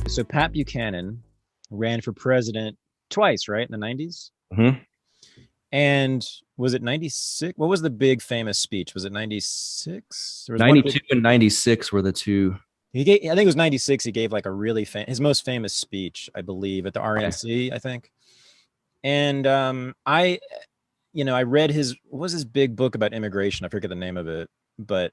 So Pat Buchanan ran for president twice, right? In the 90s. Hmm. And was it 96? What was the big famous speech? Was it 96? There was one big 92 and 96 were the two. he gave, I think it was 96. He gave like a really his most famous speech, I believe, at the Okay. RNC, I think. And I read what was his big book about immigration? I forget the name of it, but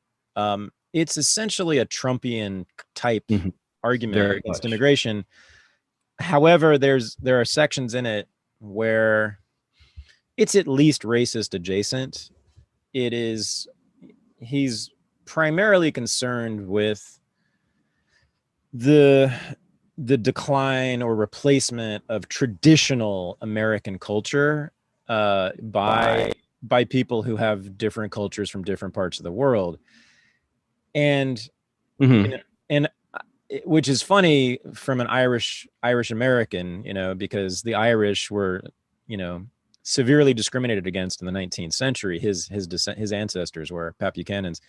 it's essentially a Trumpian type Mhm. argument Very against much. immigration. However, there are sections in it where it's at least racist adjacent. It is He's primarily concerned with the decline or replacement of traditional American culture by By people who have different cultures from different parts of the world, and you hmm know, and which is funny from an Irish American, because the Irish were, you know, severely discriminated against in the 19th century. His ancestors were Pat Buchanan's,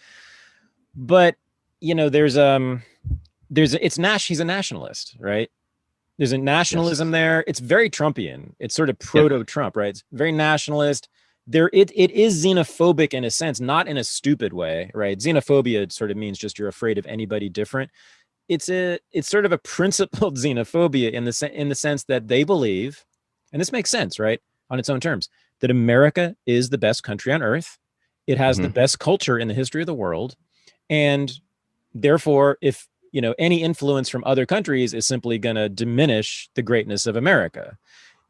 but he's a nationalist, right? There's a nationalism Yes. there. It's very Trumpian. It's sort of Yep. proto-Trump, right? It's very nationalist. It is xenophobic in a sense, not in a stupid way, right? Xenophobia sort of means just you're afraid of anybody different. It's sort of a principled xenophobia in the sense that they believe, and this makes sense, right, on its own terms, that America is the best country on earth. It has the Hmm. best culture in the history of the world, and therefore, if any influence from other countries is simply going to diminish the greatness of America.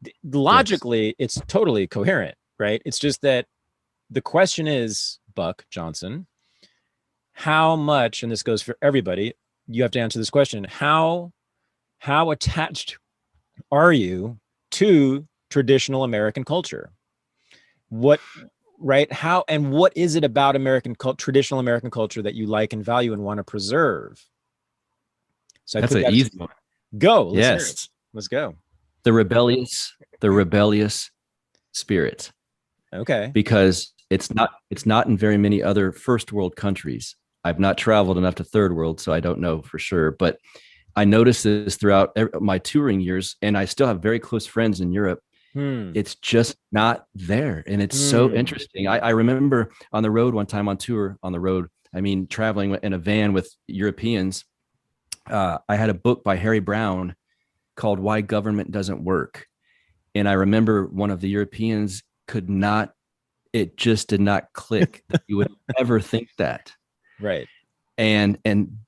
Yes. Logically, it's totally coherent, right? It's just that the question is, Buck Johnson, how much, and this goes for everybody, you have to answer this question: how attached are you to traditional American culture? What Right? How and what is it about traditional American culture that you like and value and want to preserve? So I That's put an that as easy one. go. Let's hear it. Yes. Let's go. The rebellious spirit, Okay. because it's not in very many other first world countries. I've not traveled enough to third world, so I don't know for sure. But I noticed this throughout my touring years, and I still have very close friends in Europe. Hmm. It's just not there. And it's so Hmm. interesting. I remember on the road one time, on tour on the road, I mean, traveling in a van with Europeans. I had a book by Harry Brown called Why Government Doesn't Work. And I remember one of the Europeans could not, it just did not click that you would ever think that. Right. And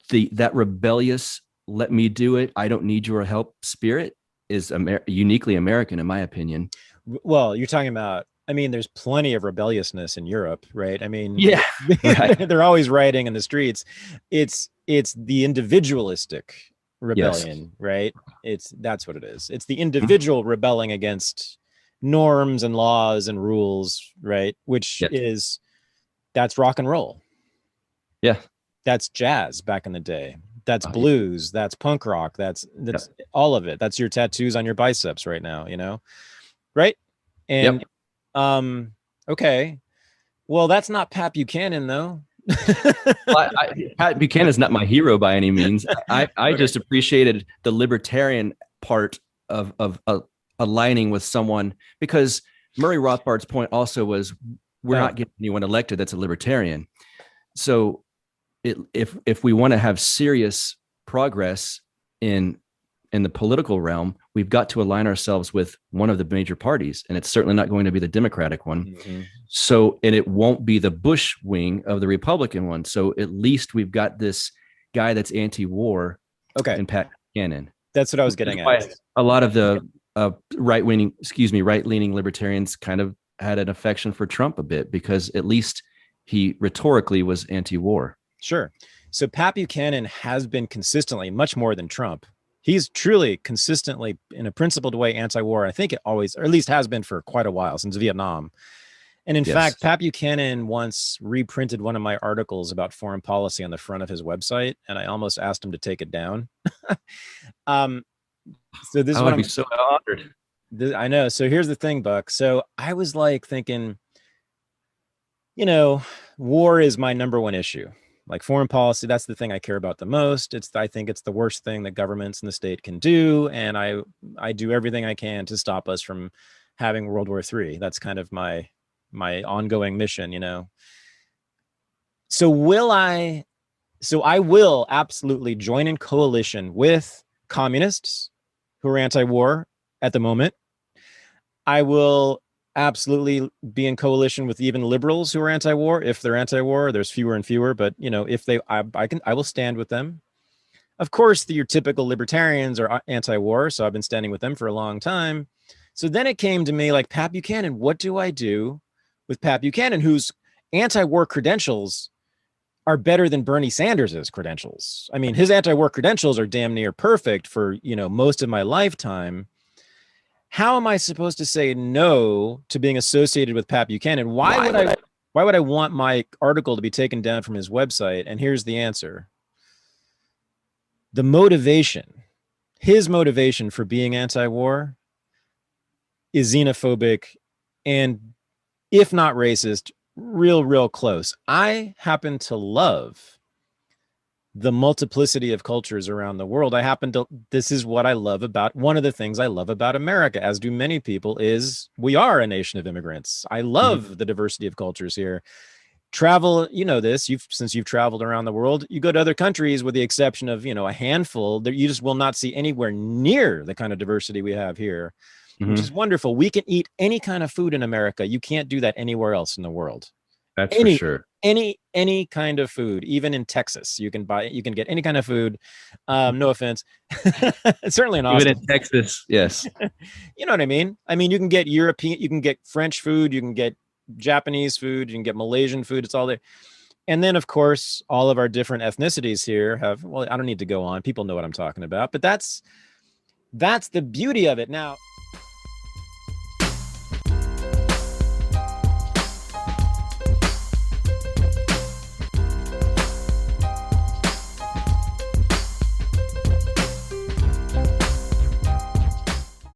that rebellious, let me do it, I don't need your help spirit is uniquely American, in my opinion. Well, you're talking about. I mean, there's plenty of rebelliousness in Europe, right? I mean, Yeah. Right. they're always rioting in the streets. It's the individualistic Yes. rebellion, right? That's what it is. It's the individual rebelling against norms and laws and rules, right? Yes. That's rock and roll. Yeah. That's jazz back in the day. That's Yeah. blues. That's punk rock. Yeah. That's all of it. That's your tattoos on your biceps right now, right? And Yep. um, okay. Well, that's not Pat Buchanan though. Pat Buchanan is not my hero by any means. I Okay. just appreciated the libertarian part of aligning with someone, because Murray Rothbard's point also was we're Oh, not getting anyone elected that's a libertarian. So if we want to have serious progress in in the political realm, we've got to align ourselves with one of the major parties, and it's certainly not going to be the Democratic one. mhm. So, and it won't be the Bush wing of the Republican one. So, at least we've got this guy that's anti-war Okay. in Pat Buchanan, That's what I was which is getting at. why a lot of the right-leaning libertarians kind of had an affection for Trump a bit, because at least he rhetorically was anti-war. Sure. So Pat Buchanan has been consistently much more than Trump. He's truly consistently, in a principled way, anti-war. I think it always, or at least has been for quite a while, since Vietnam. And in Yes. fact, Pat Buchanan once reprinted one of my articles about foreign policy on the front of his website, and I almost asked him to take it down. um, so this is I what would be so honored. I know. So here's the thing, Buck. So I was like thinking, you know, war is my number one issue. Like foreign policy, that's the thing I care about the most. I think it's the worst thing that governments and the state can do, and I do everything I can to stop us from having World War III. That's kind of my ongoing mission, you know. So I will absolutely join in coalition with communists who are anti-war at the moment. I will absolutely be in coalition with even liberals who are anti-war. If they're anti-war, there's fewer and fewer, but you know, if they, I will stand with them. Of course, your typical libertarians are anti-war, so I've been standing with them for a long time. So then it came to me like, Pat Buchanan, what do I do with Pat Buchanan, whose anti-war credentials are better than Bernie Sanders's credentials? I mean, his anti-war credentials are damn near perfect for, you know, most of my lifetime. How am I supposed to say no to being associated with Pat Buchanan? Why would I want my article to be taken down from his website? And here's the answer. The motivation, his motivation for being anti-war is xenophobic and, if not racist, real close. I happen to love the multiplicity of cultures around the world. This is what I love about, one of the things I love about America, as do many people, is we are a nation of immigrants. I love the diversity of cultures here. Travel, you know this, since you've traveled around the world, you go to other countries with the exception of, you know, a handful, that you just will not see anywhere near the kind of diversity we have here, which is wonderful. We can eat any kind of food in America. You can't do that anywhere else in the world. That's for sure. Any kind of food, even in Texas, you can get any kind of food. No offense. Certainly in Austin. Even in Texas, yes. You know what I mean? I mean, you can get European, you can get French food, you can get Japanese food, you can get Malaysian food. It's all there. And then, of course, all of our different ethnicities here have, well, I don't need to go on. People know what I'm talking about, but that's the beauty of it. Now,